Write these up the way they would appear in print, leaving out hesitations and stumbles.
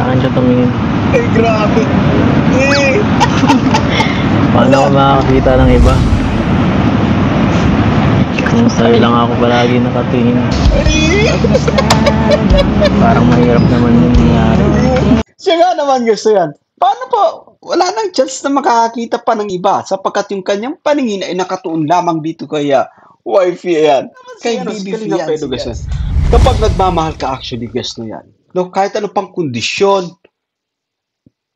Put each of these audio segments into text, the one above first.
akin siya tumingin. Ay, grabe. Eh. Paano ako makakita ng iba? Kung sa'yo lang ako palagi nakatingin. Parang mahirap naman yung nangyari. Siya nga naman gusto yan. Paano po? Wala nang chance na makakakita pa ng iba sapagkat yung kanyang paningin ay nakatuon lamang dito kay wifey yan. Kay baby fiancé guys. Kapag nagmamahal ka actually guys no yan. No, kahit ano pang kondisyon,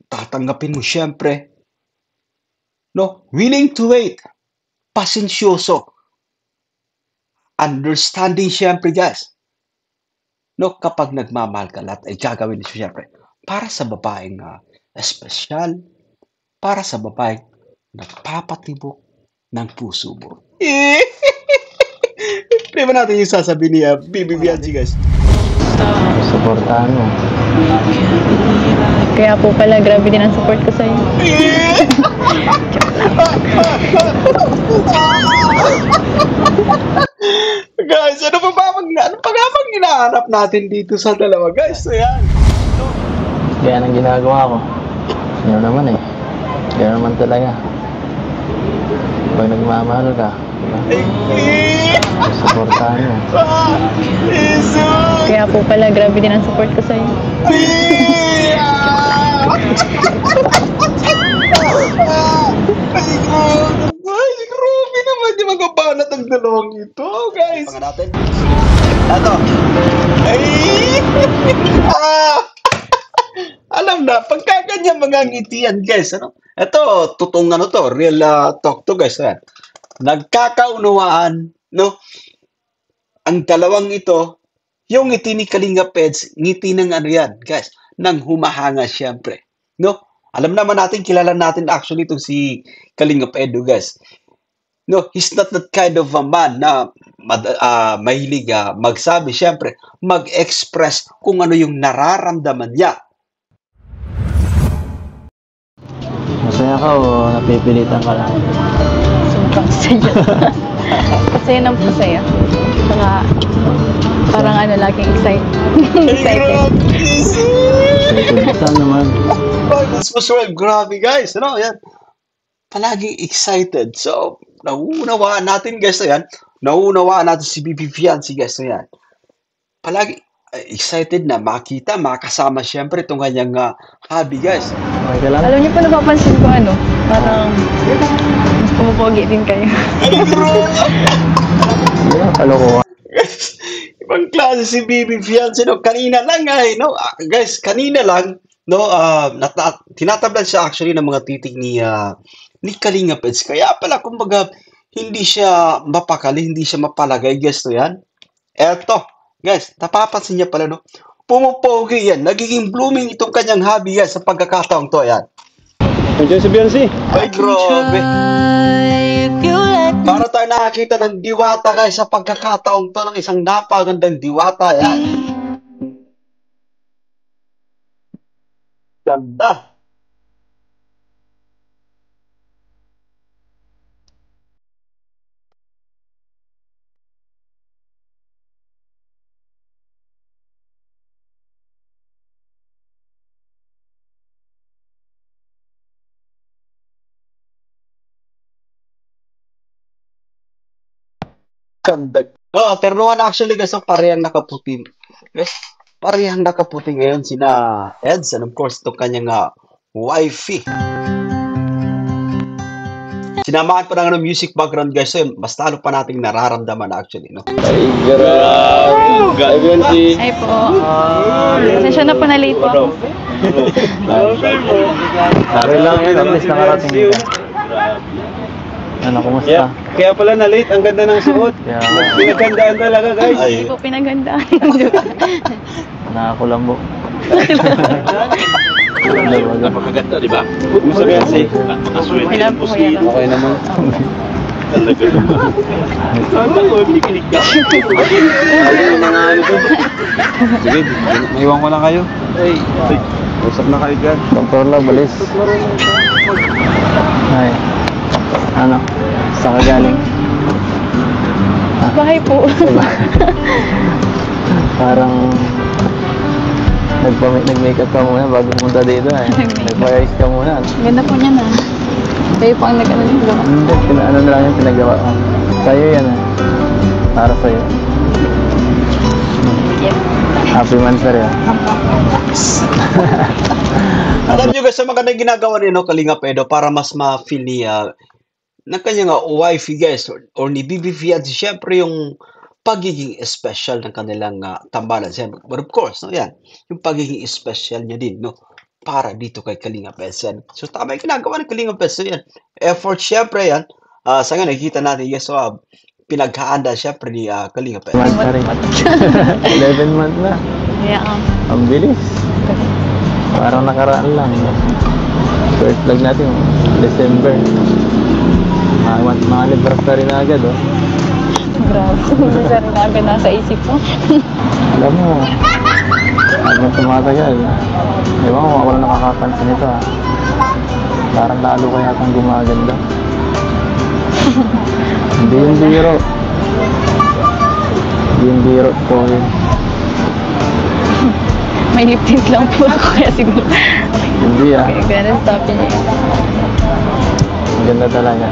tatanggapin mo syempre. No, willing to wait. Pasensyoso. Understanding syempre guys. No, kapag nagmamahal ka lahat ay gagawin mo syempre para sa babaeng espesyal, para sa babaeng nagpapatibok ng puso mo. Di ba natin yung sasabihin ni Baby Fiancé guys? Suportahan mo. Kaya po pala, grabe din ang support ko sa'yo. Guys, ano pa bang hinahanap natin dito sa dalawa guys? So yan. Kaya ang ginagawa ko. Yun naman eh. Kaya naman talaga. Pag nagmamahal ka, suportahan mo. Kaya po pala, grabe din ang support ko sa'yo. Ay, grabe naman yung mga banat ang dalawang ito, guys. Pangan natin. Ito. Ay! Alam na, pagkaganyan mga ngiti yan, guys. Ano? Ito, totoong ano to, real talk to, guys. Ayan. Nagkakaunawaan, no? Ang dalawang ito, yung ngiti ni Kalinga Peds, ngiti ng ano yan, guys, ng humahanga siyempre. No? Alam naman natin, kilala natin actually itong si Kalinga Pedro, guys. No, he's not that kind of a man na mahilig magsabi, siyempre, mag-express kung ano yung nararamdaman niya. Masaya ka o napipilitan ka lang? Sobrang saya. Pasaya ng pasaya. Saka, parang ano, laging excited. Excited ka naman. This was well, grabe guys. Ano, yan. Palaging excited. So, nauunawaan natin guys na yan. Nauunawaan natin si Baby Fiancé guys na yan. Palagi excited na makita, makasama siyempre itong kanyang hobby guys. Okay ka lang? Alam niyo po, napapansin ko ano, parang mas pumupogi din kayo. Yeah, kalokohan. Ibang klase si Baby Fiancé, no? Kanina lang ay, no? Guys, kanina lang, no? Tinatablan siya actually ng mga titig ni Kalinga Peds. Kaya pala, kumbaga, hindi siya mapakali, hindi siya mapalagay, guys, no yan? Eto, guys, napapansin niya pala, no? Pumupogi yan. Nagiging blooming itong kanyang hobby, guys, sa pagkakataong to, yan. Nandiyan si Fiancé. Ay, grabe. Para tayo nakakita ng diwata, guys, sa pagkakataong to ng isang napagandang diwata, yan. Ganda. Ganda. Oh, ternuhan actually guys, so parehang nakaputi. Guys, parehang nakaputi ngayon sina Eds and of course itong kanyang wifey. Sinamahan pa ng music background guys, so mas talo pa nating nararamdaman actually, no? Ay, grabe. Fiancé. Ay po. Pasensya na po na late po. Sorry lang yun, at least nakarating ka. Ano, kumusta? Kaya pala na late, ang ganda ng suot. Kaya, Pinagandaan talaga guys. Hindi po pinagandaan. nakakulambo. Napakaganda, di ba? Mo sa Fiancé. Okay lang po, kuya lang. Okay naman. Talaga naman. Ano ko, pikinig ka. Ayaw na nga ano to. Sige, maiwan ko lang kayo. Ay, usap na kayo dyan. Doktor lang, balis. Ay, ano? Saan ka galing? Bahay po. Parang Nag-makeup ka muna bago pumunta dito eh. Nag-ayos ka muna. Ganda po niya na. Kayo po ang nag-ano yung gawa. Hindi, ano na lang yung pinagawa ko. Sa'yo yan eh. Para sa'yo. Yeah. Happy Mansar yan. Alam nyo guys, sa mga na ginagawa ni no, Kalinga Pedo para mas ma-feel niya ng kanyang wifey guys or ni Bibi Fiat, syempre yung pagiging special ng kanilang tambalan. Siyempre, but of course, no, yan, yung pagiging special niya din, no, para dito kay Kalinga Pedo. Yan. So, tama yung ginagawa ng Kalinga Pedo. Yan. Effort, syempre, yan. Sa nga, nakikita natin, yes, so, pinaghahanda, syempre, ni Kalinga Pedo. Month na rin. 11 months na. Yeah. Ang bilis. Parang nakaraan lang. First vlog natin, December. Mga anniversary na agad, oh. Grabe. Sir, naga nasa isip ko. Alam mo, habang tumatagal, ewan ko, ako lang nakakapansin nito, ah. Parang lalo ko yatang gumaganda. Hindi yung biro. Hindi yung biro, ito yun. May lip tint lang po ako kaya siguro. Hindi, ah. Okay, kaya na-stopin niya. Ang ganda talaga.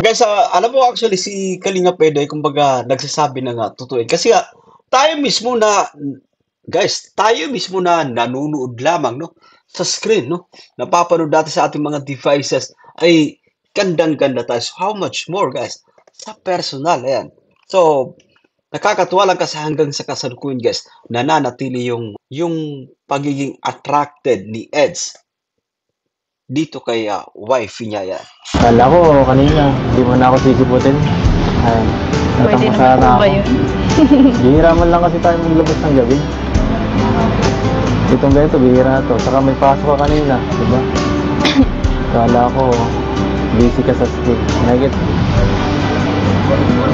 Guys, alam mo actually si Kalinga Pedo ay kumbaga nagsasabi na nga totoo. Kasi tayo mismo na nanonood lamang no sa screen no. Napapanood dati sa ating mga devices ay gandang-ganda tayo. So how much more guys sa personal ayan. So nakakatuwa lang kasi hanggang sa kasalukuyan guys nananatili yung pagiging attracted ni Eds dito kay wifey niya yan. Kala ko kanina, hindi mo na ako sisiputin. Ay, Pwede naman natangkasana po ako. ba yun? Bihira man lang kasi tayo maglabas ng gabi. Itong ganito, bihira to. Saka may pasok ka kanina, di ba? Kala ko, busy ka sa school. Nagit,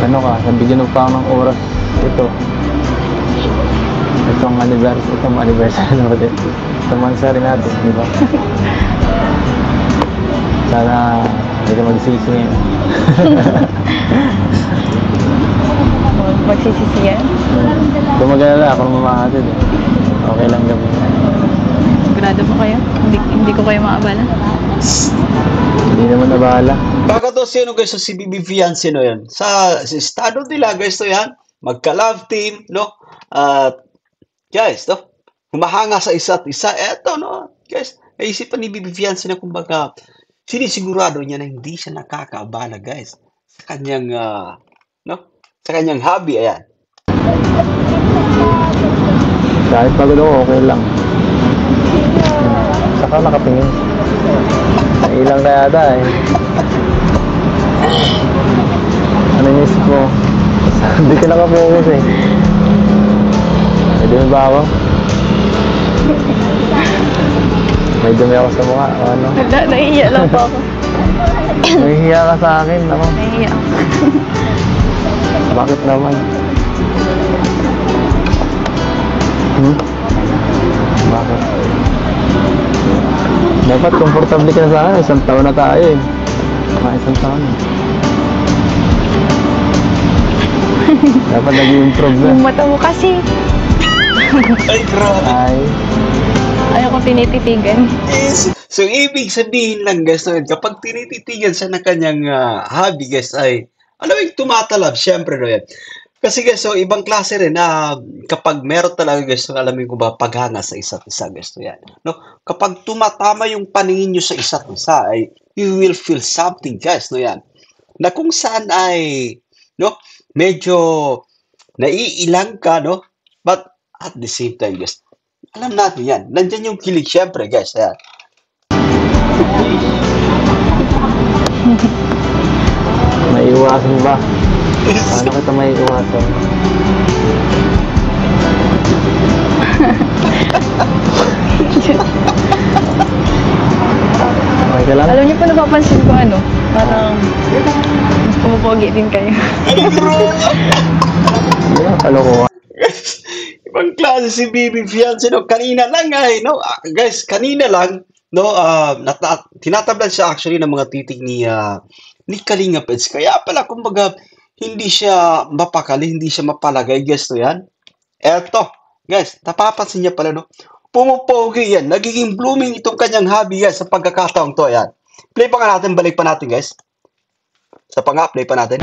ano ka, nabigyan mo pa ako ng oras. Itong anniversary na ba din? Itong mansari natin, di ba? Sana hindi ka magsisi ngayon. Magsisisiyan? Kung mag-alala ako ng mamahatid eh. Okay lang gabi. Sigurado po kayo? Hindi ko kayo maabala? Hindi naman nabahala. Baka to sino guys si Bibi Fiancé no yan. Sa estado nila guys to yan. Magka-love team no. At guys no. Humahanga sa isa't isa. Eto no. Guys, naisipan ni Bibi Fiancé na kumbaga sinisigurado niya na hindi siya nakakaabala guys sa kanyang sa kanyang hobby ayan. Kahit pagod ako, okay lang. Saka nakatingin. Ilang na yata eh. Ano yung isip mo? Hindi ka nakapokus eh. Pwede mo ba ako? May dumi ako sa mukha o ano? Wala, nahihiya lang po ako. Nahihiya ka sa akin, ako. Nahihiya ako. Bakit naman? Bakit? Dapat komportable ka na sa akin. Isang taon na tayo eh. Mga isang taon eh. Dapat nag-improve na. Yung mata mo kasi. Ay grabe. Ay, Ayaw ko tinititigan. So ibig sabihin lang guys no, kapag tinititigan siya ng kanyang hobby guys ay alam mo yung tumatalab syempre no yan. Kasi guys, so ibang klase rin na kapag meron talaga guys, so, alam mo yung ba paghanga sa isa't isa guys, so yan. No? Kapag tumatama yung paningin nyo sa isa't isa, ay you will feel something guys, no yan. Na kung saan ay, no, medyo naiilang ka, no, but at the same time guys, alam natin yan, nandyan yung kilig syempre guys, ayan. maiiwasan ba? Paano kita maiiwasan? Okay ka lang? Alam niyo po napapansin ko ano, parang mas pumupogi din kayo. Hindi na, kalokohan. Ibang klase si Bibi Fiancé, no? Kanina lang ay, no? Guys, kanina lang, no? Tinatablan siya actually ng mga titig ni Kalinga Peds. Kaya pala, kumbaga, hindi siya mapakali, hindi siya mapalagay, guys, no yan? Eto, Guys, napapansin niya pala, no? Pumupogi yan. Nagiging blooming itong kanyang hobby, guys, sa pagkakataong to. Yan. Play pa nga natin, balik pa natin, guys. Sa panga, play pa natin.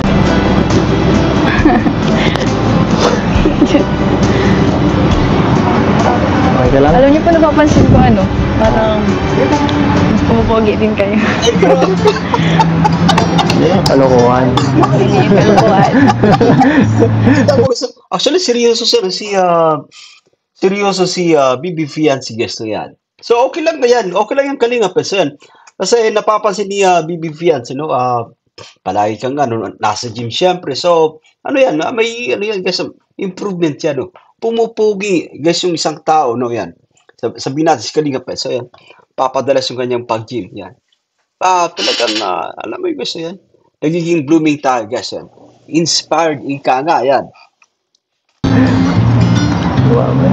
Okay ka lang? Alam niyo po napapansin ko ano, parang mas pumupogi din kayo. Hindi, kalokohan. Hindi yung kalukuhan. Actually, seryoso si BB Fiancé, guys, to yan. So, okay lang na yan. Okay lang yung Kalinga Pes, yan. Kasi napapansin ni BB Fiancé, no? Palagi kang ano, nasa gym syempre. So, ano yan, may ano yan, guys, improvement yan, no? Pumupugi, guys, yung isang tao, no, yan. Sabihin natin si Kalinga Pes, so yan. Papadalas yung kanyang pag-gym, yan. Talagang, alam mo yung guys, yan. Nagiging blooming tayo, guys, yan. Inspired, ika nga, yan. Wow, man.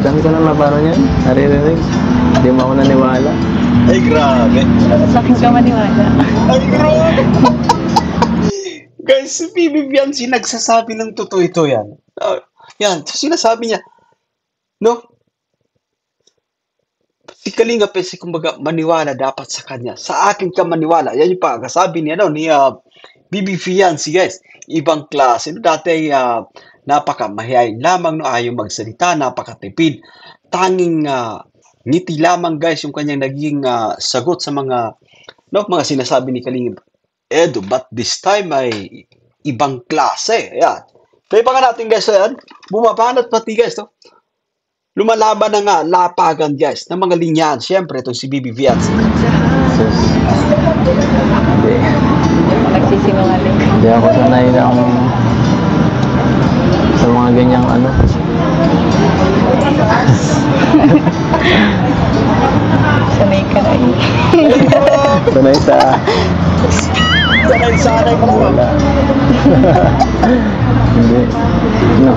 Dami ko na mabaro niyan. Naririnig. Hindi mo ako naniwala. Ay, grabe. Sa akin ka maniwala. Ay, grabe. Guys, si BB Fiancé nagsasabi ng totoo ito, yan. Yan, so sinasabi niya, no? Si Kalinga Pes, kumbaga, maniwala dapat sa kanya. Sa akin ka maniwala. Yan yung pagkasabi niya, no, ni BB Fiancé, guys. Ibang klase. No, dati, napaka-mahihayin lamang, no, ayaw magsalita, napakatipid. Tanging ngiti lamang, guys, yung kanyang naging sagot sa mga, no, mga sinasabi ni Kalinga Edo. But this time ay ibang klase. Ayan. Kaya pa nga natin, guys, ayan. Bumabanat pati, guys, no? Lumalaban na nga, lapagan, guys, ng mga linyahan. Siyempre, itong si BB Fiancé. Sus. Hindi. Nagsisinungaling. Hindi ako sanay ng sa mga ganyang ano. Sanay ka na eh. Sanay sa Sanay pa naman. wala. Hindi. No.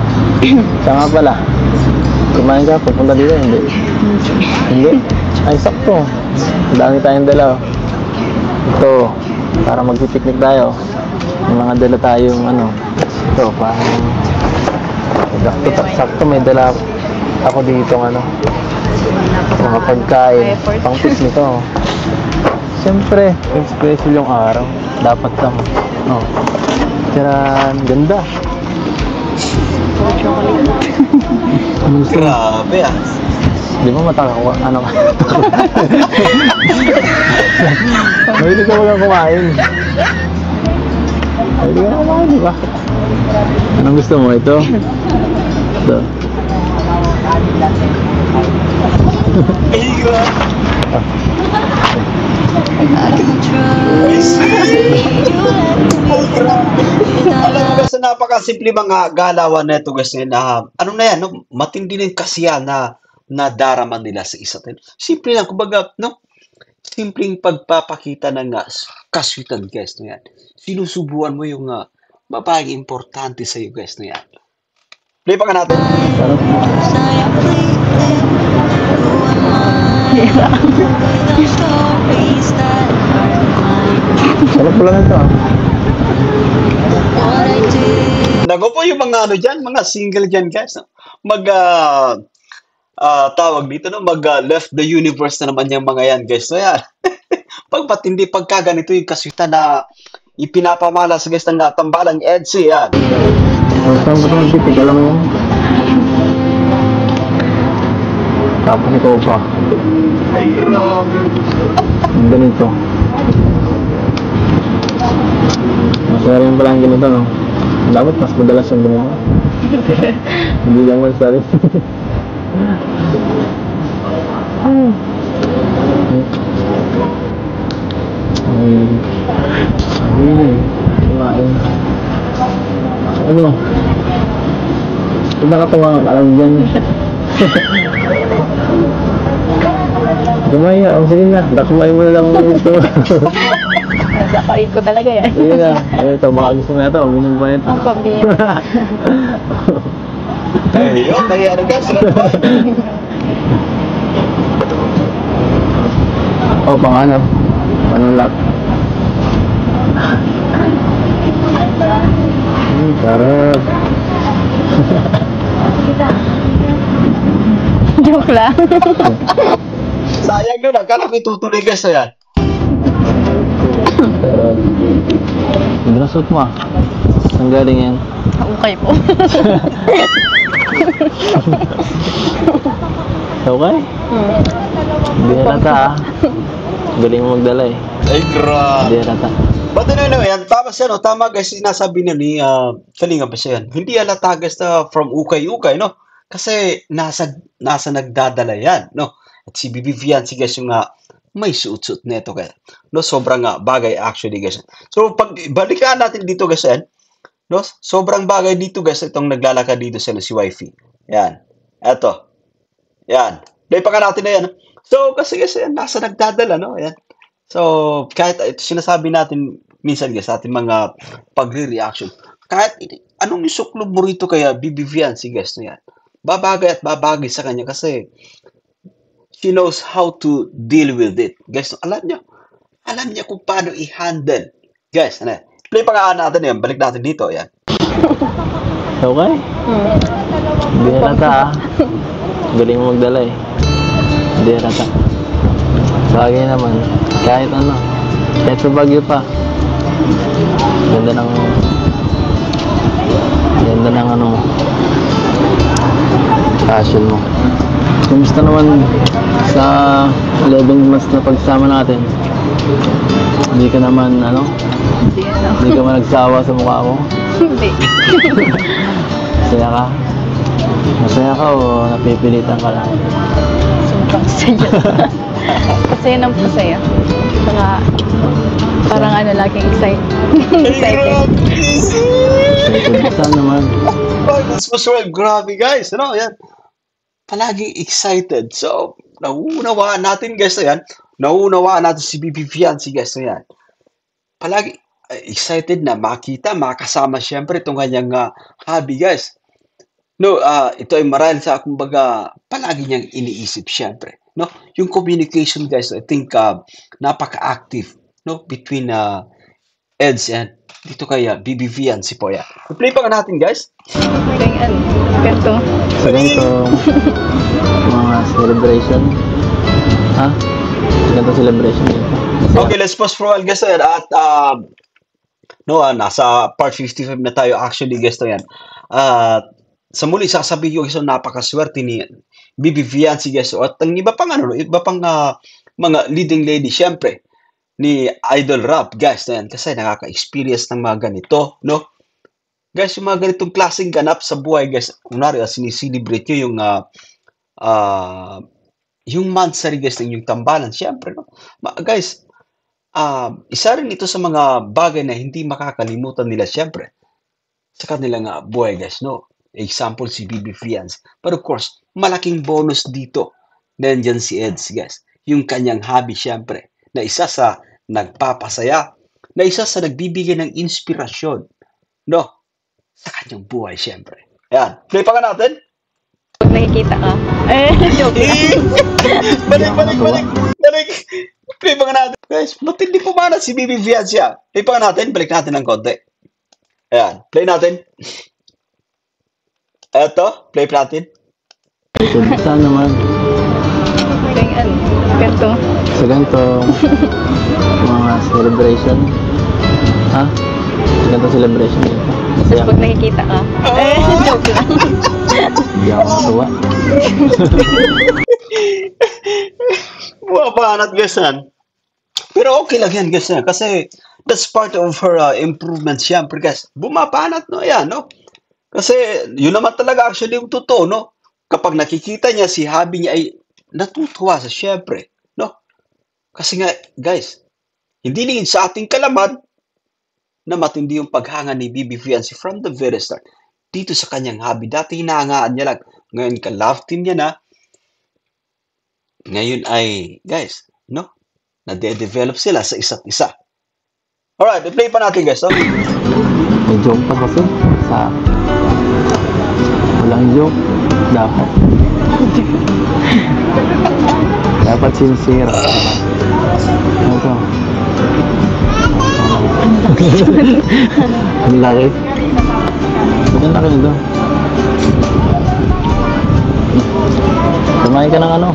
Siya nga pala. Kumain ka, pupunta dito, hindi. Hindi. Ay, sakto. Ang dami tayong dala. Ito, para mag-picnic tayo. May mga dala tayong ano. Ito, parang sakto may dala ako dito ano. Mga pagkain. Pang picnic to. Siyempre, special yung araw. Dapat lang. Oh. Tiyan, ganda. Anong gusto mo? Grabe, Di ba matakawa? Ano ka? Mahilig ka wala kumain. Mahilig ka kumain, di ba? Anong gusto mo? Ito? Ito. Ay, grabe. Alam mo guys, napakasimple mga galawan na ito guys, na ano na yan, no? Matindi na yung kasiyahan na darama nila sa isa't isa. Simple lang, kumbaga, no? Simpleng pagpapakita ng kaswitan guys, no yan. Sinusubuan mo yung babaeng importante sa iyo guys, no yan. Play pa ka natin. Sarap pala nito ah. Nago po yung mga ano dyan, mga single dyan guys. No? Tawag dito, no? Left the universe na naman yung mga yan guys. So yan. Pagpatindi pagkaganito yung kaswitan na ipinapamalas guys ng tambalang EDSA yan. Saan ba ito magpipig? Alam mo yun? Tapos ikaw pa. Ang ganito. Masaya rin pala ang ganito, no? Dapat mas madalas yung ganito. Hindi lang masari. Kumain. Ano? Kung nakatawa ka alam dyan. Kumaya, sige na. Kumain mo na lang ito. Nakain ko talaga yan. Sige na. Ito, baka gusto mo na ito. Uminom pa ito. Ang pambili. Ayun, nangyari guys. Panganap. Anong lock? Sarap. Joke lang. Sayang nun, akala ko itutuloy guys na yan. Ganda na suot mo ah. Saan galing yan? Okay po. Okay? Hindi halata ah. Galing mo magdala eh. Ay, grabe. Hindi halata. But anyway, yan, tama siya, no? Tama guys, sinasabi na ni Kalinga pa siya yan. Hindi halata guys na from ukay-ukay, no? Kasi nasa nagdadala yan, no? At si Bibi Fiancé guys yung may suot-suot nito guys. No, sobrang bagay actually guys. So pag balikan natin dito guys yan, no? Sobrang bagay dito guys itong naglalakad dito sa si Wifey. Yan. Eto. Yan. Play pa ka natin na yan. So kasi guys yan, nasa nagdadala, no? Yan. So kahit ito sinasabi natin minsan guys sa ating mga pagre-reaction, kahit anong isuklob mo rito kaya Bibi Fiancé guys na yan. Babagay at babagay sa kanya kasi she knows how to deal with it. Guys, alam niya kung paano i-handle. Guys, ano, play pa nga natin yan. Balik natin dito, yan. Okay? Hindi halata ah. Galing mo magdala eh. Hindi halata. Bagay naman. Kahit ano. Kahit sa Baguio pa. Ganda ng ano mo. Fashion mo. Kumusta naman sa 11 months na pagsama natin? Hindi ka naman, Hindi ano. hindi ka man nagsawa sa mukha ko? Hindi. Masaya ka? Masaya ka o napipilitan ka lang? Sobrang saya. Masaya nang masaya. Saka, parang ano, laging excited. Excited. Excited saan naman? This was well, grabe guys. Ano, yan. Palaging excited. So, nauunawaan natin guys na yan. Nauunawaan natin si Bibi Fiancé guys na yan. Palagi excited na makita, makasama siyempre itong kanyang hobby guys. No, ito ay marahil sa kumbaga palagi niyang iniisip siyempre. No, yung communication guys, I think napaka-active no between Eds and dito kay Bibi Fiancé po yan. Play pa nga natin guys. Kaya ano, ganito. Sa ganitong mga celebration? Ha? Sa ganitong celebration dito? Okay, let's pause for a while guys at nasa part 55 na tayo actually guys to yan. At sa muli sasabihin ko guys napakaswerte ni Bibi Fiancé guys at ang iba pang mga leading lady syempre ni Idol Rap guys na yan kasi nakaka-experience ng mga ganito, no? Guys, yung mga ganitong klaseng ganap sa buhay guys, kunwari sinicelebrate nyo yung monthsary guys ng yung tambalan syempre, no? Guys, isa rin ito sa mga bagay na hindi makakalimutan nila syempre sa kanilang buhay guys, no? Example si Bibi Fiancé. But of course, malaking bonus dito nandiyan si Eds guys. Yung kanyang hobby syempre na isa sa nagpapasaya, na isa sa nagbibigay ng inspirasyon, no? Sa kanyang buhay syempre. Ayan, play pa nga natin. Pag nakikita ka. Joke lang. Balik. Play pa nga natin. Guys, matindi po mana si Bibi Fiancé. Play pa nga natin, balik natin ng konti. Ayan, play natin. Eto, play pa natin. Saan naman? Kaya ano, ganito. Sa ganitong mga celebration? Ha? Sa ganitong celebration dito? Masaya Tapos pag nakikita ka. Joke lang. Hindi ako matuwa. Buwabanat guys yan. Pero okay lang yan guys yan. Kasi that's part of her improvement syempre guys. Bumabanat no yan no. Kasi yun naman talaga actually yung totoo no. Kapag nakikita niya si hobby niya ay natutuwa sa syempre no. Kasi nga guys, hindi lingid sa ating kalaman na matindi yung paghanga ni Bibi Fiancé from the very start. Dito sa kanyang hobby. Dati hinahangaan niya lang. Ngayon ka-love team niya na. Ngayon ay, guys, no? Nade-develop sila sa isa't isa. Alright, i-play pa natin guys. Okay? May joke pa kasi. Walang joke. Dapat. Dapat sincere. Ito. Ang laki. Ang laki nito. Kumain ka ng ano?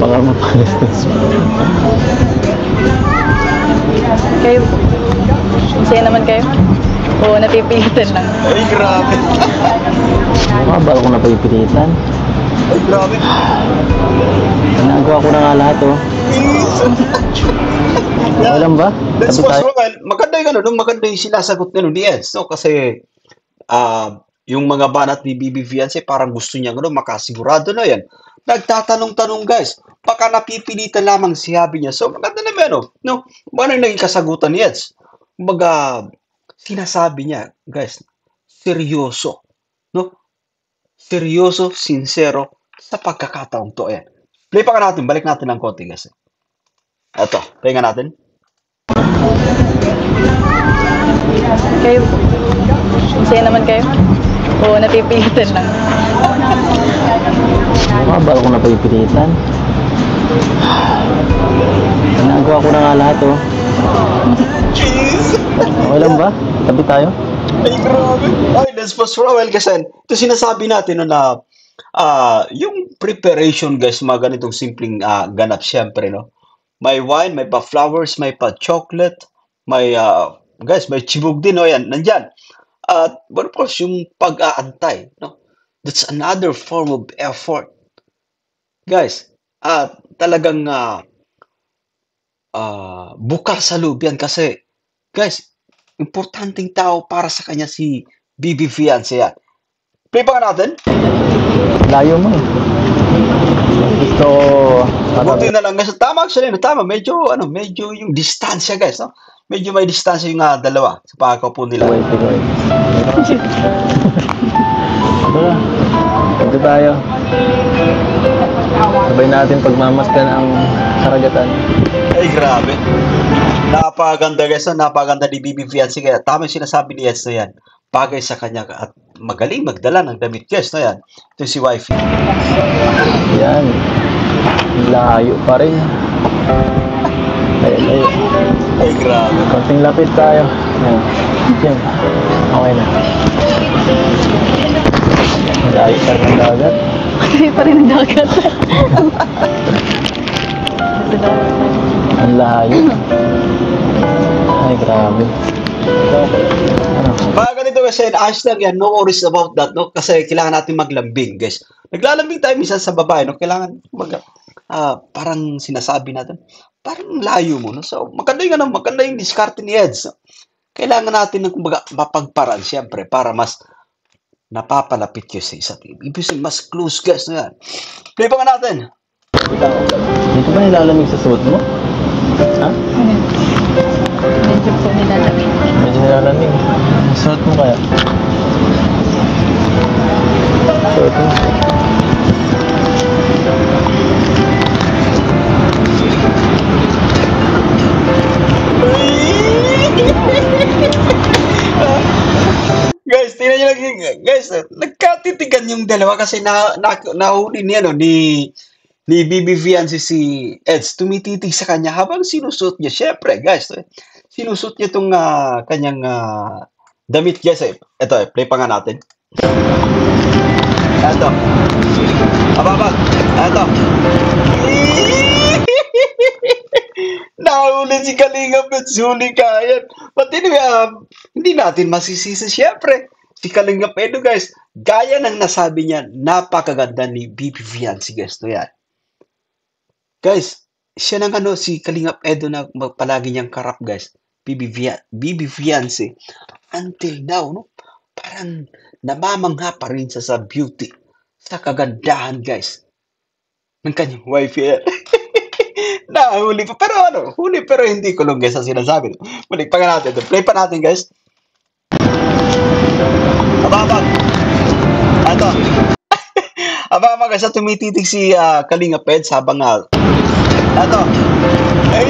Baka mapalistas mo. Kayo po. Masaya naman kayo? Oo, napipilitan lang. Ay, grabe. Baka ko napipilitan. Ay, grabe. Ginagawa ko na nga lahat, oh. Okay lang ba? That's Tabi for tayo. sure. Maganda yung ano, maganda yung sinasagot nila ni Eds, no? Kasi yung mga banat ni Bibi Fiancé parang gusto niya ano, makasigurado na yan. Nagtatanong-tanong guys, baka napipilitan lamang sabi niya. So maganda naman ano, no? Ano yung naging kasagutan ni Eds? Kumbaga, sinasabi niya, guys, seryoso, no? Seryoso, sincero sa pagkakataong to. Ayan. Play pa ka natin, balik natin ng konti guys. Eto, play nga natin. Kayo po. Masaya naman kayo? Oo, napipilitan lang. Baka ko napipilitan. Ginagawa ko na nga lahat, oh. Jeez! Okay lang ba? Tabi tayo. Ay, grabe. Ay, that's for sure. Well, kasi ito sinasabi natin no, na yung preparation, guys, mga ganitong simpleng ganap, syempre, no? May wine, may pa flowers, may pa chocolate, may, guys, may chibog din, no? Yan, nandyan. At, but of course, yung pag-aantay, no? That's another form of effort. Guys, talagang bukal sa loob yan kasi, guys, importanteng tao para sa kanya si Bibi Fiancé yan. Play pa nga natin. Layo mo, eh. Gusto ko... Buti na lang guys. Tama actually, no? Tama. Medyo yung distansya guys, no? Medyo may distansya yung dalawa sa pagkakaupo nila. Wait. Tara, tabi tayo. Sabay natin pagmamasdan ang karagatan. Ay, grabe. Napakaganda guys, no? Napakaganda ni Bibi Fiancé. Kaya tama yung sinasabi ni Eds na yan. Bagay sa kanya at magaling magdala ng damit guys, no? Yan. Ito si wifey. Yan. Layo pa rin. Ay. Ay, grabe. Konting lapit tayo. Yan. Okay na. Layo pa rin ang dagat. Kayo pa rin ang dagat. Ang layo. Ay, grabe. Ano? Mga ganito kasi, ayos lang yan, no worries about that, no? Kasi kailangan natin maglambing, guys. Naglalambing tayo minsan sa babae, no? Kailangan, parang sinasabi natin, parang layo mo, no? So, maganda yung diskarte ni Eds. No? Kailangan natin ng kumbaga mapagparaan, siyempre, para mas napapalapit kayo sa isa't iba. Ibig sabihin, mas close, guys, na yan. Play pa nga natin. Dito ba nilalamig sa suot mo? Ha? Medyo po nilalamig. Medyo nilalamig. Suot mo kaya? Suot mo. Guys, tingnan nyo lang, guys, nagkatitigan yung dalawa kasi nahuli niya, no, ni Bibi Fiancé si Eds, tumititig sa kanya habang sinusot niya. Siyempre, guys, sinusot niya itong kanyang damit, guys. Ito, play pa nga natin. Ito. Ababag. Ito. Nahuli si Kalingap at huli kayan. But anyway, hindi natin masisisi. Siyempre, si Kalingap Edo, guys, gaya ng nasabi niya, napakaganda ni Bibi Fiancé, guys. To yan. Guys, siya nang si Kalingap Edo na palagi niyang karap, guys. Bibi Fiancé. Until now, no? Parang namamangha pa rin sa beauty, sa kagandahan, guys, ng kanyang wife yan. Nahuli pa. Pero huli pero hindi kulong, guys, ang sinasabi. Balik pa nga natin. Play pa natin, guys. Ababag. Ito. Ababag, guys, tumititig si Kalingap Eds habang ito. Ay!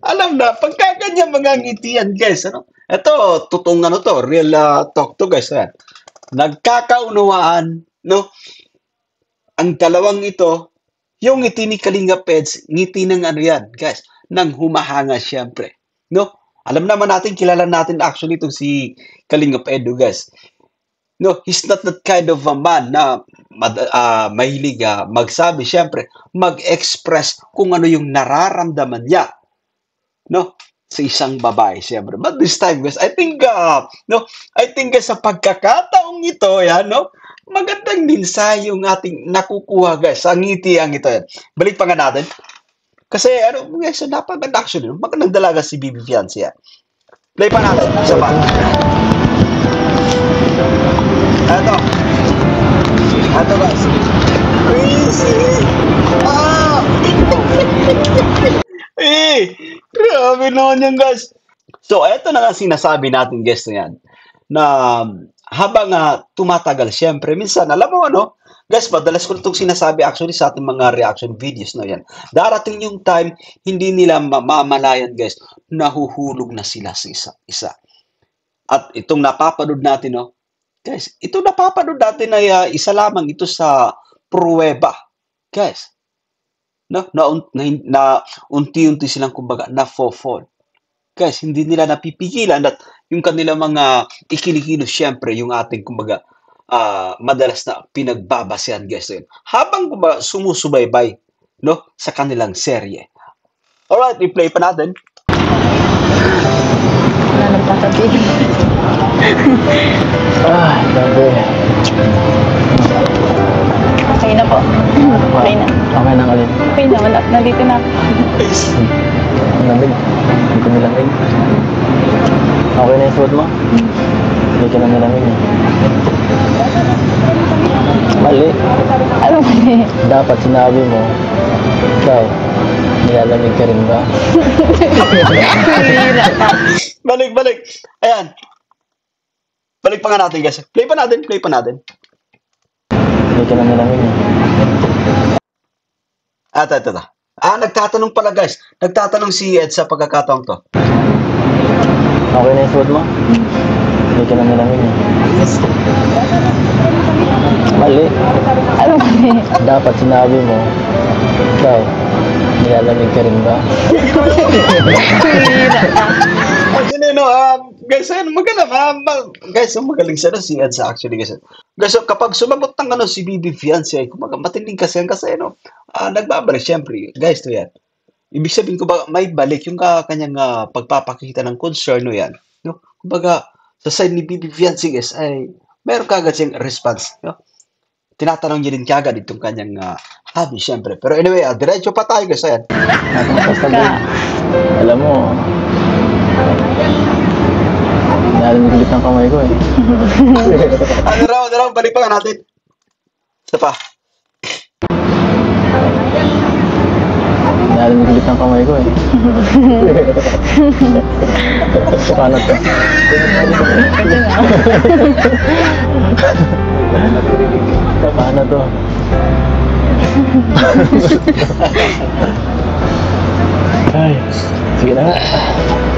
Alam na, pagkaganyan mga ngitian, guys, ano? Ito, totoong to, real talk to, guys. Ayan. Nagkakaunawaan, no? Ang dalawang ito, yung ngiti ni Kalingap Eds, ngiti ng yan, guys, nang humahanga, siyempre. No? Alam naman natin, kilala natin actually itong si Kalingap Edo, guys. No, he's not that kind of a man na mahilig magsabi, syempre, mag-express kung ano yung nararamdaman niya, no, sa isang babae, syempre. But this time, guys, I think guys, sa pagkakataong ito, yan, no, magandang mensahe yung ating nakukuha, guys, sa ngiti-ang ito, yan. Balik pa nga natin. Kasi, guys, napaganda actually, no? Magandang dalaga si Bibi Fiancé, yan. Play pa natin, isa pa. Ito guys. Crazy. Grabe naman yan guys. So, ito na nga sinasabi natin guys na yan. Na habang tumatagal, syempre, minsan, alam mo guys, madalas ko itong sinasabi actually sa ating mga reaction videos na yan. Darating yung time, hindi nila mamamalayan guys, nahuhulog na sila sa isa-isa. At itong napapanood natin, guys, ito napapanood natin ay isa lamang ito sa pruweba. Guys, na unti-unti silang kumbaga na-fall. Guys, hindi nila napipigilan at yung kanilang mga ikinikilos, syempre, yung ating kumbaga madalas na pinagbabasehan, guys. Habang kumbaga sumusubaybay, sa kanilang serye. Alright, i-play pa natin. Wala nang pasabihin. Grabe. Okay na po. Okay na. Okay na alin. Okay na, wala. Nandito na ako. Ang lamig. Hindi ko nilamig. Okay na yung suot mo? Hindi ka na nilamig eh. Mali. Ano mali? Dapat sinabi mo, ikaw, nilalamig ka rin ba? Hira ka. Balik. Ayan. Balik pa nga natin, guys. Play pa natin. Hindi ka na nilamig eh. Ito. Nagtatanong pala, guys. Nagtatanong si Ed sa pagkakataong to. Okay na yung suot mo? Hindi ka na nilamig eh. Mali. Ano mali? Dapat sinabi mo, ikaw, nilalamig ka rin ba? Hira ka. Actually, guys, magaling siya si Ed sa actually, guys. Guys, kapag sumagot ng si Bibi Fiancé, kumaga matinding kasi nagbabalik, syempre, guys, to yan. Ibig sabihin, kumbaga, may balik yung kanyang pagpapakita ng concern, yan. Kumbaga, sa side ni Bibi Fiancé, guys, ay meron kagad siyang response, tinatanong niya din kagad itong kanyang hobby, syempre. Pero anyway, diretso pa tayo, guys, ayan. Basta alam mo, nilalamig ulit ang kamay ko eh. Ano raw, balik pa nga natin. Isa pa. Nilalamig ulit ang kamay ko eh. Paano to? Paano to? Ay, sige na nga.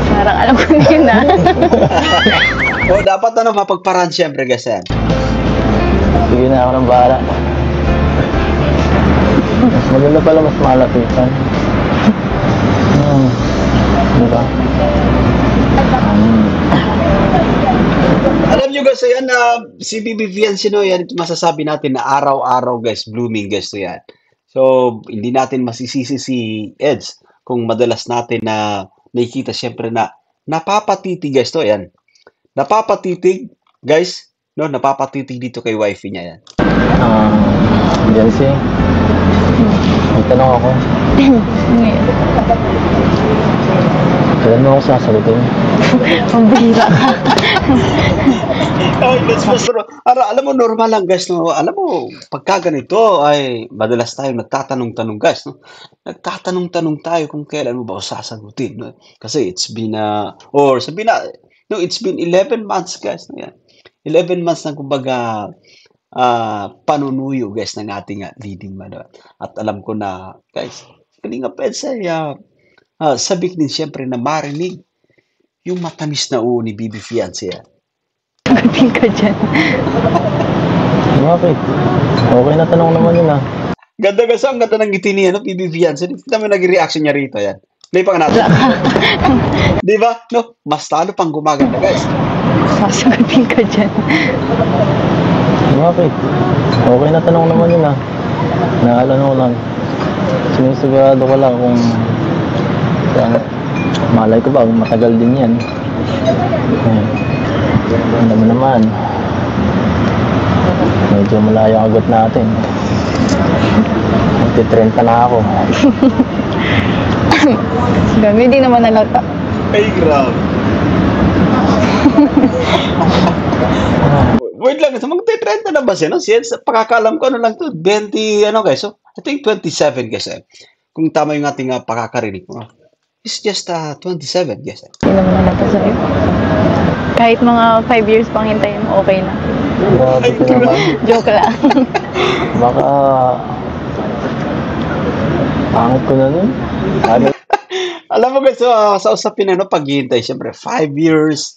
Parang alam ko yun Dapat mapagparaan, syempre, guys, ayan. Sige na, ako nang bahala. Mas maganda pala, mas malapitan. Diba? Alam nyo, guys, ayan, si Bibi Fiancé, yan, ito masasabi natin na araw-araw, guys, blooming, guys, to yan. So, hindi natin masisisi si Eds kung madalas natin na nakikita, syempre, na napapatitig, guys, to yan. Napapatitig, guys, napapatitig dito kay wifey niya, yan. Jancy, may tanong ako. Kailan mo ako sasagutin? Ang bihira ka. Alam mo, normal lang, guys. Alam mo, pagka ganito ay madalas tayo nagtatanong-tanong, guys. Nagtatanong-tanong tayo kung kailan mo ba ako sasagutin. Kasi it's been, it's been 11 months, guys. 11 months na kumbaga panunuyo, guys, ng ating leading man. At alam ko na, guys, Kalinga Peds ay sabik din siyempre na marinig yung matamis na uo ni Bibi Fiancé. Gating ka dyan. Bakit? Okay na tanong naman yun ah. Ganda kasi, ang ganda ng ngiti niya, Bibi Fiancé. Kita mo nag-reaction niya rito, yan. Play pa nga natin. Di ba? Mas talo pang gumaganda, guys. Sasagutin ka dyan. Bakit? Okay na tanong naman yun ah. Naalala ko lang. Sinisigurado ko lang kung ano, malay ko ba, matagal din yan. Ano mo naman, medyo malayo ang agot natin. Nagtitrend pa na ako. Gabi, di naman nalata. Ay, grabe. Wait lang, magte-30 na ba siya? No? Siya, pakakalam ko ano lang to, 20, ano guys, so, I think 27 guys. Kung tama yung ating pakakarinig mo. It's just 27 guys. Di naman nalata sa'yo. Kahit mga 5 years pang hintayin mo, okay na. Grabe ka naman. Joke lang. Baka pangit ko na nun. Ano? Alam mo guys, so, sa usapin ano, paghihintay, syempre, 5 years,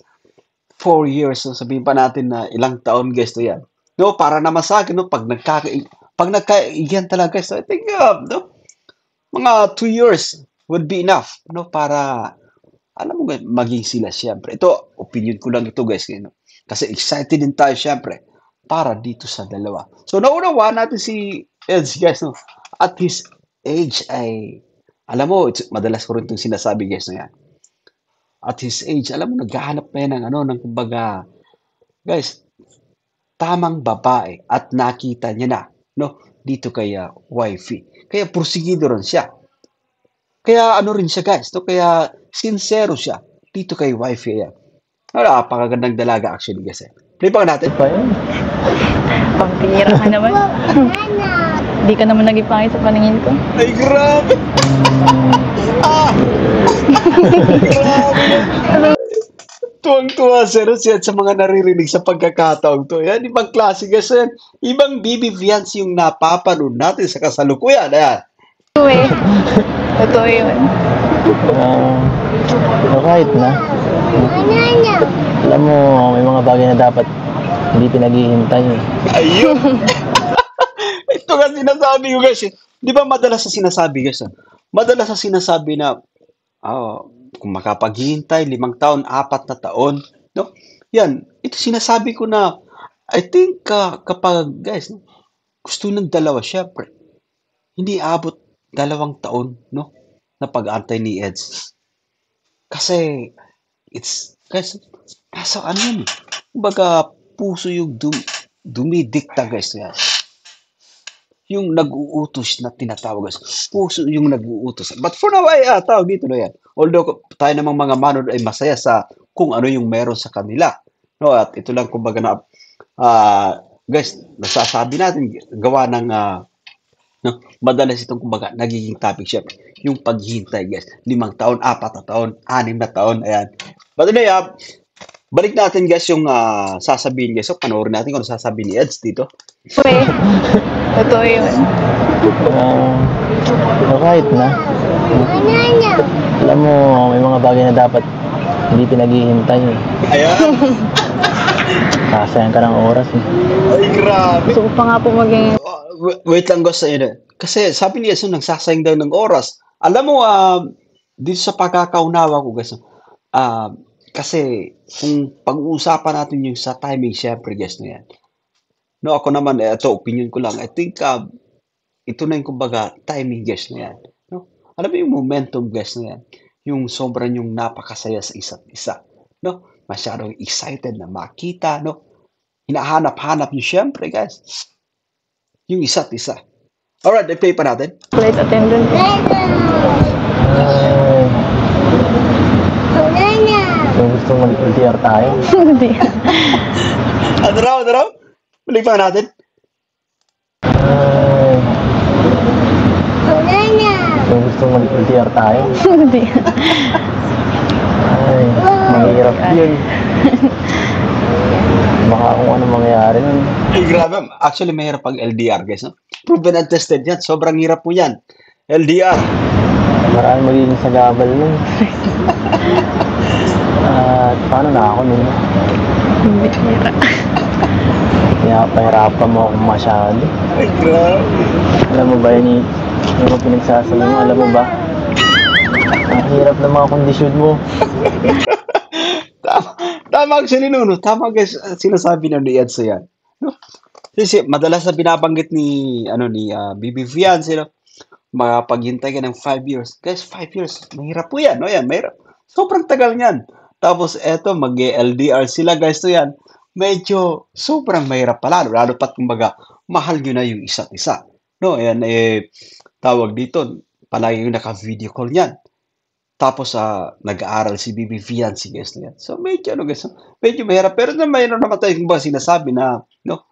4 years, so sabihin pa natin na ilang taon guys to yan. No, para naman sa akin, no, pag nagkaigihan talaga guys, so I think, no, mga 2 years would be enough, no, para, alam mo guys, maging sila syempre. Ito, opinion ko lang ito guys, no? Kasi excited din tayo syempre, para dito sa dalawa. So, naunawa natin si Eds guys, no, at his age ay, alam mo, madalas ko rin itong sinasabi guys na yan. At his age, alam mo, naghahanap pa yan ng ano, ng kumbaga, guys, tamang babae at nakita niya na, no, dito kay wifey. Kaya porsigido rin siya. Kaya ano rin siya guys, no, kaya sincero siya dito kay wifey yan. Napakagandang dalaga actually guys. Play pa natin. Pa yun. Pampira ka naman. Di ka naman naging pangit sa paningin ko. Ay, grabe! Grabe! Tuwang-tuwa siya sa mga naririnig sa pagkakataon to. Yan, ibang klase guys yan. Ibang BB fiancé yung napapanood natin sa kasalukuyan. Ayan. Totoo yun. Kahit na. Alam mo, may mga bagay na dapat hindi pinaghihintay. Ayun! Ito nga sinasabi ko guys. Di ba madalas sa sinasabi guys? Madalas sa sinasabi na kung makapaghihintay 5 taon, 4 na taon, no? Yan, ito sinasabi ko na I think kapag guys, no, gusto ng dalawa syempre. Hindi abot 2 taon, no? Na pag-antay ni Eds. Kasi it's guys, nasa ano yun? Kumbaga puso yung dumidikta guys yan. Yung nag-uutos na tinatawag guys. Puso yung nag-uutos. But for now ay tawag dito na yan. Although tayo namang mga manod ay masaya sa kung ano yung meron sa kanila. No, at ito lang kumbaga na guys, nasasabi natin gawa ng no, madalas itong kumbaga nagiging topic syempre. Yung paghihintay guys. 5 taon, 4 na taon, 6 na taon. Ayan. But anyway, balik natin guys yung sasabihin guys. So panoorin natin kung ano sasabihin ni Eds dito. Totoo yun. Kahit na. Alam mo, may mga bagay na dapat hindi pinaghihintay. Ayan. Kasayang ka ng oras eh. Ay, grabe. Gusto ko pa nga po maging... Wait lang guys. Kasi sabi niya, nagsasayang daw ng oras. Alam mo, dito sa pagkakaunawa ko guys, kasi kung pag-uusapan natin yung sa timing, syempre guys na yan. No, ako naman, ito, opinion ko lang. I think, ito na yung kumbaga, timing guys na yan. No? Alam mo yung momentum guys na yan. Yung sobrang yung napakasaya sa isa't isa. No? Masyadong excited na makita. No? Hinahanap-hanap yung syempre guys. Yung isa't isa. Alright, i-play pa natin. Flight attendant. Kung gusto mag-LDR tayo. Hindi. Ano raw? Play pa natin. Kung gusto mag-LDR tayo. Hindi. Ay, mahirap yun. Baka kung ano mangyayari nun. Ay, grabe. Actually, mahirap pag LDR, guys. No? Proven and tested yan. Sobrang hirap mo yan. LDR. Marami magiging sagabal nun. At paano na ako nun? Hindi. Kaya pahirapan mo akong masyado. Ay, grabe. Alam mo ba yun, yung pinagsasabi mo, alam mo ba? Ang hirap ng mga kondisyon mo. Tama actually, no? Tama guys, sinasabi na ni Edsa yan. No? Kasi madalas na binabanggit ni Bibi Fiance, no? Makapaghintay ka ng 5 years. Guys, 5 years, mahirap po yan, no? Yan, mahirap. Sobrang tagal niyan. Tapos eto, mag-LDR sila, guys, to yan. Medyo sobrang mahirap pala, lalo pat kumbaga, mahal nyo na yung isa't isa. No, ayan, tawag dito, palagi yung naka-video call niyan. Tapos, nag-aaral si Bibi Fiance, guys, na yan. So, medyo, guys, medyo mahirap. Pero mayroon naman tayong ba sinasabi na, no,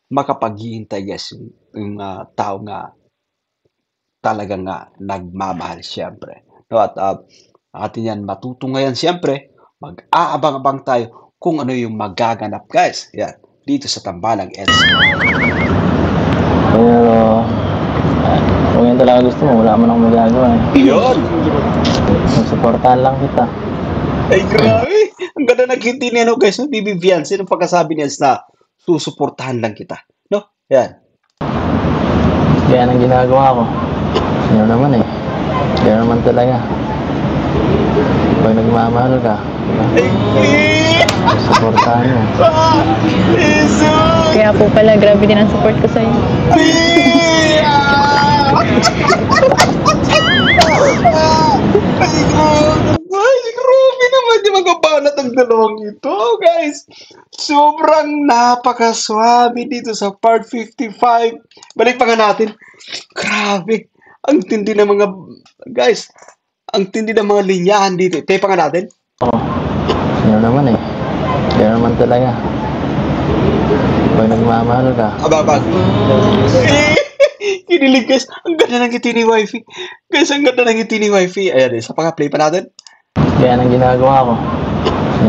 makapaghihintay, guys, yung tao nga talagang nagmamahal, siyempre. No, at atin yan matutungayan, siyempre, mag-aabang-abang tayo kung ano yung magaganap, guys. Yan, dito sa Tambalang EDSA. Pero, kung yan talaga gusto mo, wala man akong magagawa eh. Yun! Suportahan lang kita. Ay, grabe! Ang ganda nagkinti niya, no, guys, no? Bibi Fiance, nung pagkasabi niya na susuportahan lang kita. No? Yan. Kaya ang ginagawa ko. Yun naman eh. Kaya naman talaga. Pag nagmamahal ka, diba? Suportahan mo. Kaya po pala, grabe din ang support ko sa'yo. Ay, grabe naman yung mga banat ng dalawang ito, guys. Sobrang napakaswabe dito sa part 55. Balik pa nga natin. Grabe. Ang tindi ng mga, guys, ang tindi ng mga linyahan dito. Tayo pa nga natin. Oo. Yun naman eh. Kaya naman talaga. Pag nagmamahal ka, Ababag. Kinilig, guys. Ang ganda ng ngiti ni wifey. Guys, ang ganda ng ngiti ni wifey. Ayan, isa pa nga, play pa natin. kaya ang ginagawa ko.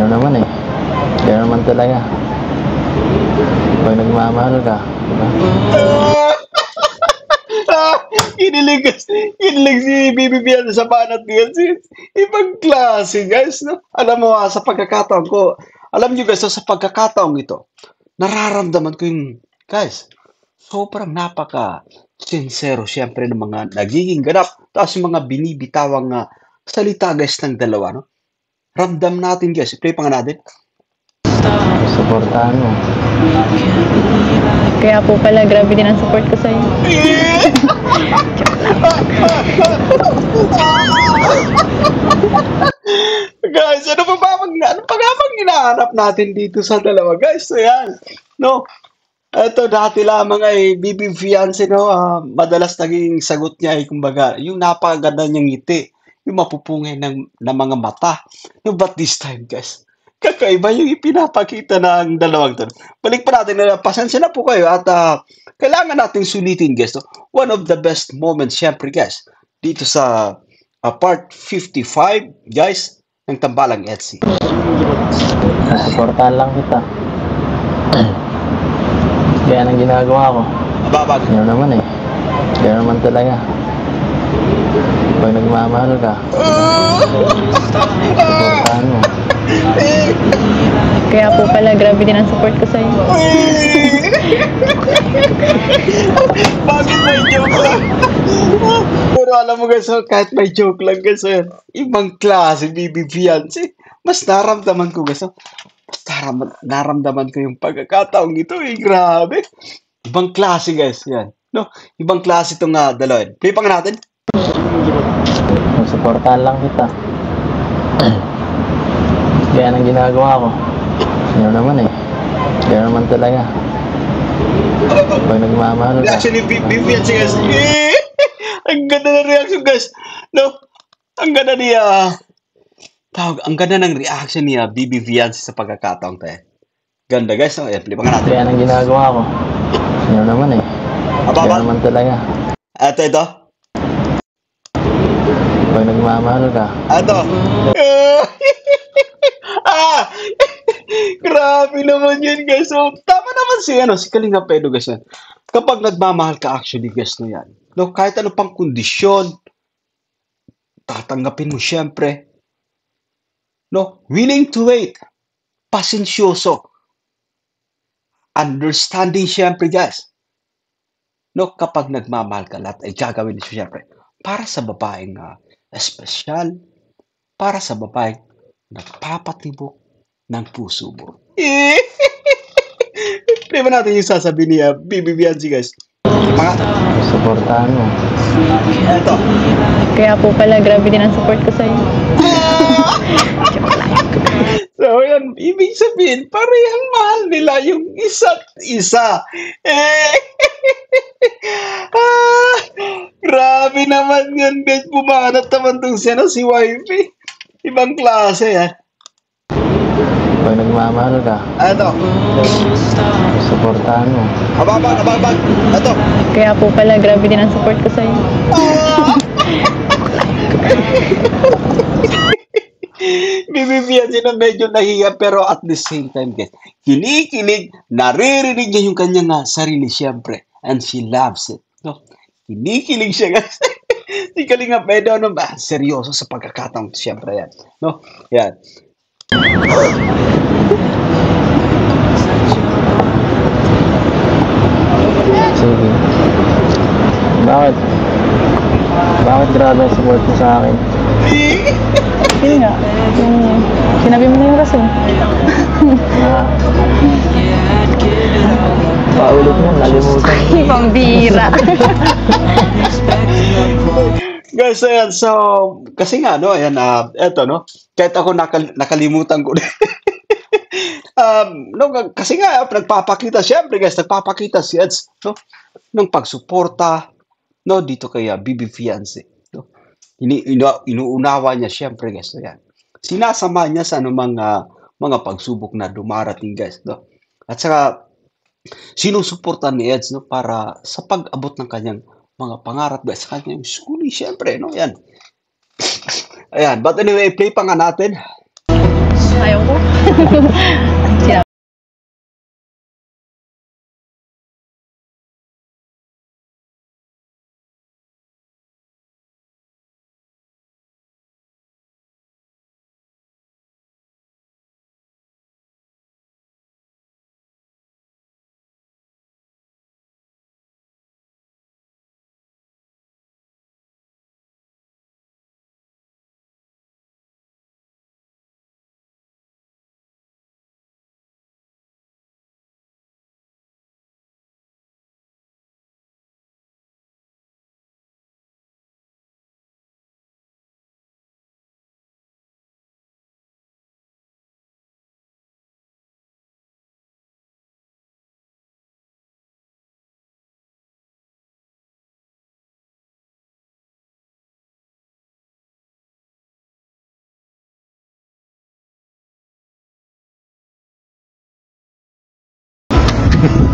Yun naman eh. Kaya naman talaga. Pag nagmamahal ka, diba? Kinilig, guys. Kinilig si Bibi Fiance sa banat niya. Ibang klase, guys. No? Alam mo, sa pagkakataon ko, alam nyo, guys, sa pagkakataon ito, nararamdaman ko yung, guys, sobrang napaka-sincero, syempre, ng mga nagiging ganap. Tapos yung mga binibitawang salita, guys, ng dalawa, no? Ramdam natin, guys. Play pa nga natin. Suportahan mo. Kaya po pala, grabe din ang support ko sa'yo. Guys, ano pa nga bang hinahanap natin dito sa dalawa, guys? So, yan. No? Ito, dati lamang ay Bibi Fiance, no? Madalas naging sagot niya ay, kumbaga, yung napakaganda niyang ngiti, yung mapupungay ng mga mata. No, but this time, guys, kakaiba yung ipinapakita ng dalawang to. Balik pa natin, pasensya na po kayo at kailangan natin sulitin, guys. No? One of the best moments, syempre, guys, dito sa part 55, guys, ng Tambalang EDSA. Suportahan lang kita. Kaya ang ginagawa ko. Ababag. Yun naman eh. Kaya naman talaga. Pag nagmamahal ka, suportahan mo. Kaya po pala, grabe din ang support ko sa'yo. Bakit may joke lang? Pero alam mo, guys, kahit may joke lang, guys, ibang klase, Bibi Fiance. Mas naramdaman ko, guys, mas naramdaman ko yung pagkakataong ito, grabe. Ibang klase, guys, yan. No? Ibang klase itong dalawa. Play pa nga natin. Suportahan lang kita. Kaya ang ginagawa ko. Yun naman eh. Kaya naman talaga. Pag nagmamahal ka. Reaction ni Bibi Fiance, guys. Ang ganda ng reaction, guys. No? Ang ganda niya. Ang ganda ng reaction niya, Bibi Fiance, sa pagkakataong tayo. Ganda, guys. No? Ayan, play pa nga natin. Kaya ang ginagawa ko. Yun naman eh. Kaya Ababag. naman talaga. Ito. Pag nagmamahal ka. Ito. Grabe naman yun, guys. So, tama naman si Kalinga Pedro, guys. Yan. Kapag nagmamahal ka, actually, guys, no yan. No, kahit ano pang kondisyon, tatanggapin mo, syempre. No, willing to wait. Pasensyoso. Understanding, syempre, guys. No, kapag nagmamahal ka, lahat ay gagawin mo, syempre. Para sa babaeng espesyal, para sa babaeng nagpapatibok ng puso mo. Patuloy ba natin yung sasabihin ni Bibi Bianci, guys? Mga, Suportahan mo. eto. Kaya po pala, grabe din ang support ko sa'yo. So, yan, ibig sabihin, parehang mahal nila yung isa't isa. Eh, grabe naman yun, guys. Bumanat naman itong si Wifey. Ibang klase, yan. Pag nagmamahal ka, Ano? suportahan mo. Ababag. Eto. Kaya po pala, grabe din ang support ko sa'yo. Bibibiyan siya na medyo nahiya pero at the same time, guys, kinikilig, naririnig niya yung kanyang sarili, siyempre. And she loves it. No? Kinikilig siya, guys. Si Kalinga Pedro, ano ba? Seryoso sa pagkakataon, siyempre yan. No? Yan. Sige. Bakit? Bakit grabe ang support mo sa akin? Yun nga, yung sinabi mo na yung rason. Na, paulit mo, nalimutan. Pambira. Guys, ayan, so, kasi nga, no, ayan, eto, no, kahit ako nakalimutan ko. No, kasi nga, nagpapakita, siyempre, guys, nagpapakita si Eds, no, ng pagsuporta, no, dito kay Bibi Fiancé, no. Inuunawa niya, siyempre, guys, ayan. Sinasama niya sa anumang mga pagsubok na dumarating, guys, no. At saka, sinusuportan ni Eds, no, para sa pag-abot ng kanyang mga pangarap, guys, sa kanyang schooling, siyempre, no, yan. Ayan, but anyway, play pa nga natin. Ayaw ko. Sinabi.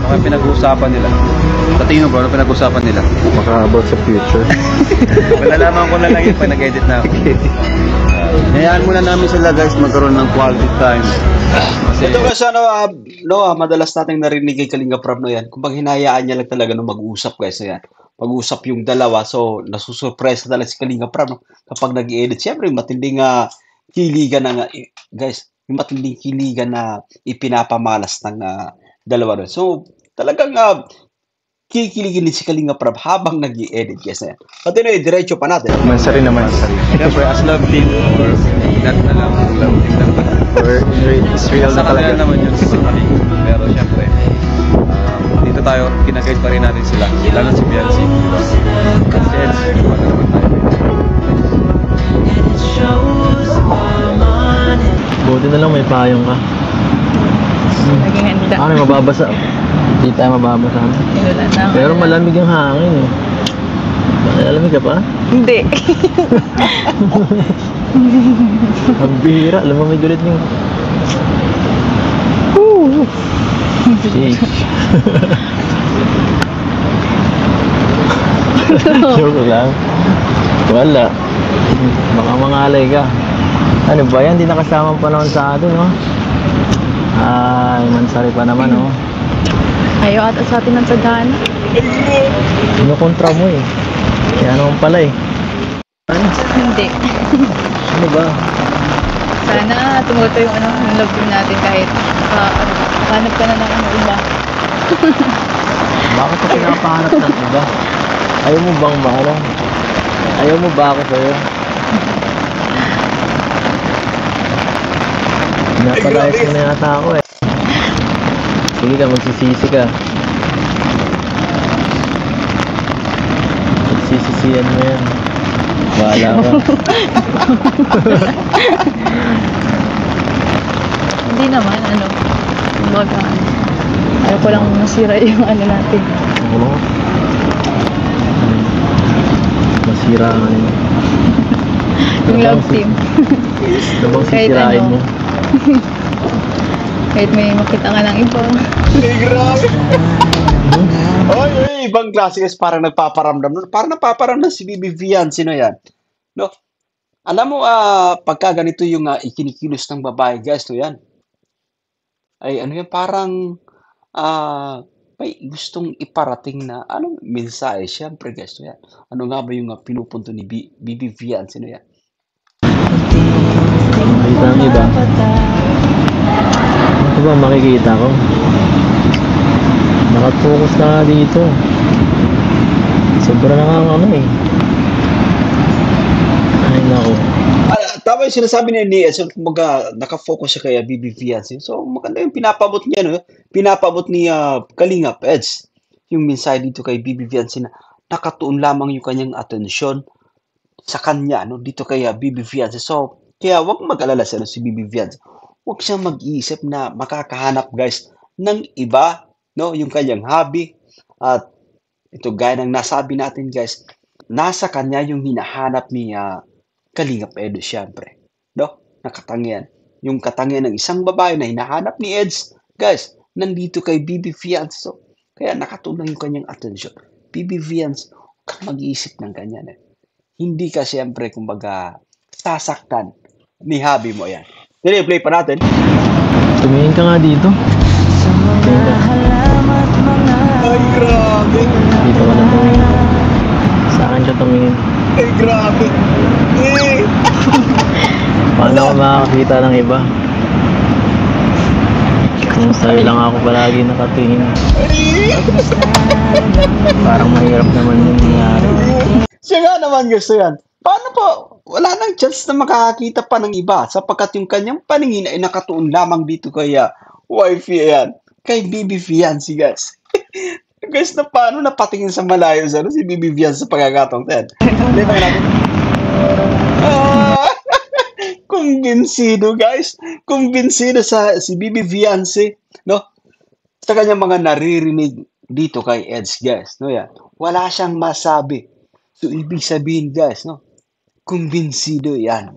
Ano pinag-uusapan nila? Sa tingin mo ba, ano pinag-uusapan nila? Baka about sa future. Malalaman ko na lang yun pag nag-edit na ako. Hayaan muna namin sila guys magkaroon ng quality time. Kasi Ito kasi madalas nating narinig kay Kalinga Prab, no, yan. Kung hinayaan niya lang talaga no, mag-uusap, guys, ayan. Mag-usap yung dalawa, so nasusurpresa talaga si Kalinga Prab, no, kapag nag-i-edit. Siyempre, matinding kiligan na, guys, yung matinding kiligan na ipinapamalas ng dalawa rin. So, talagang kikiligin din si Kalinga Prab habang nag-i-edit, guys, ayan. But anyway, diretso pa natin. Mansari naman. siyempre as love team or not na lang love team lang. Or it's real na Sa kanila talaga. naman yun si Kaling. Pero siyempre, dito tayo, kinaguide pa rin natin sila. Lalo si Bianci. Diba? Kasi Eds, wala naman tayo. Buti na lang may payong ka. Naging handa. Ano, mababasa. Hindi tayo mababasa. Sinulan na ako. Pero malamig ang hangin eh. Malamig ka pa? Hindi. Ang bihira. Lumamig ulit yung... Sheesh. Joke lang. Wala. Baka mangalay ka. Ano ba yan? Di nakasama panahon sa atin, no? Ay, mansari pa naman, oh. Ayaw ata sa atin ng sagana. Kinukontra mo eh. Kaya naman pala eh. Hindi. Ano ba? Sana tumuto yung yung love team natin kahit hanap ka na ng iba. Bakit ka pinapahanap ng iba? Ayaw mo bang ano? Ayaw mo ba ako sa'yo? Pinapalayas mo na yata ako eh. Sige ka, magsisisi ka. Magsisisiyan mo yan. Bahala ka. Hindi naman, ano. Kumbaga, ayaw ko lang masira yung ano natin. Ano? Masiraan. Yung love team. Ano bang Kahit sisirain ano. mo? Kahit may makita ka ng iba. Eh, grabe. Oy, oy, ibang klase guys, parang nagpaparamdam nun. Parang napaparamdam si Bibi Vian. Sino yan? No? Alam mo, pagka ganito yung ikinikilos ng babae, guys, to yan. Ay, ano yan, parang may gustong iparating na, anong mensahe? Siyempre, guys, to yan. Ano nga ba yung pinupunto ni Bibi Vian? Sino yan? Makita ang iba. Ano ba makikita ko? Nakafocus na nga dito. Sobra na nga ang ano eh. Ay nako. Tama yung sinasabi ni so, kumbaga, nakafocus siya kay Bibi Fiancé. So, maganda yung pinapabot niya, no? Pinapabot ni Kalingap Eds. Yung mensahe dito kay Bibi Fiancé na nakatuon lamang yung kanyang atensyon sa kanya, no? Dito kay Bibi Fiancé. So, kaya wag mag-alala siya, no, si Bibi Fiancé. Wag siyang mag-iisip na makakahanap, guys, ng iba, no? Yung kanyang hobby. At ito, gaya ng nasabi natin, guys, nasa kanya yung hinahanap ni Kalingap Edo, syempre. No? Nakatangian. Yung katangian ng isang babae na hinahanap ni Eds, guys, nandito kay Bibi Fiancé. So, kaya nakatulang yung kanyang atensyon. Bibi Fiancé, huwag kang mag-iisip ng ganyan. Hindi ka syempre, kumbaga, sasaktan ni hobby mo yan. Play pa natin. Tumingin ka nga dito. Tumingin ka. Ay, grabe. Dito ka na tumingin. Sa akin siya tumingin. Ay, grabe. Paano ako makakakita ng iba? Kung sa'yo lang ako palagi nakatingin. Parang mahirap naman yung nangyari. Siya nga naman gusto yan. Paano po? Wala nang chance na makakakita pa ng iba sapagkat yung kanyang paningin ay nakatuon lamang dito kay wifey yan. Kay Bibi Fiancé, guys. Guys, na paano napatingin sa malayo sa si Bibi Fiancé sa pagkakataong ten? Hindi ba natin? Kumbinsido, guys. Kumbinsido si Bibi Fiancé, no? Sa kanyang mga naririnig dito kay Eds, guys, no yan. Wala siyang masabi. So ibig sabihin, guys, no? Kumbinsido yan.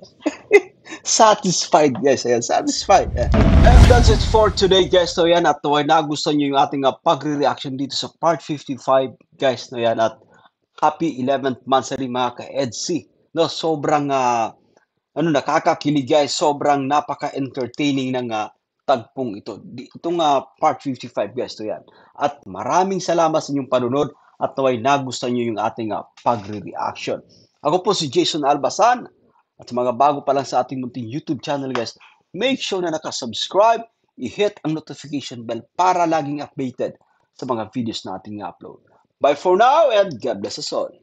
Satisfied, guys. Ayan, satisfied. Ayan. And that's it for today, guys. So yan, at naway nagustuhan nyo yung ating pagre-reaction dito sa part 55, guys. No yan, at happy 11th month sa rin mga ka-EDC. No, sobrang nakakakilig, guys. Sobrang napaka-entertaining ng tagpong ito. Itong part 55, guys. So yan. At maraming salamat sa inyong panunod at naway nagustuhan nyo yung ating pagre-reaction. Ako po si Jason Albasan. At sa mga bago pa lang sa ating munting YouTube channel, guys, make sure na nakasubscribe, i-hit ang notification bell para laging updated sa mga videos na ating upload. Bye for now and God bless us all.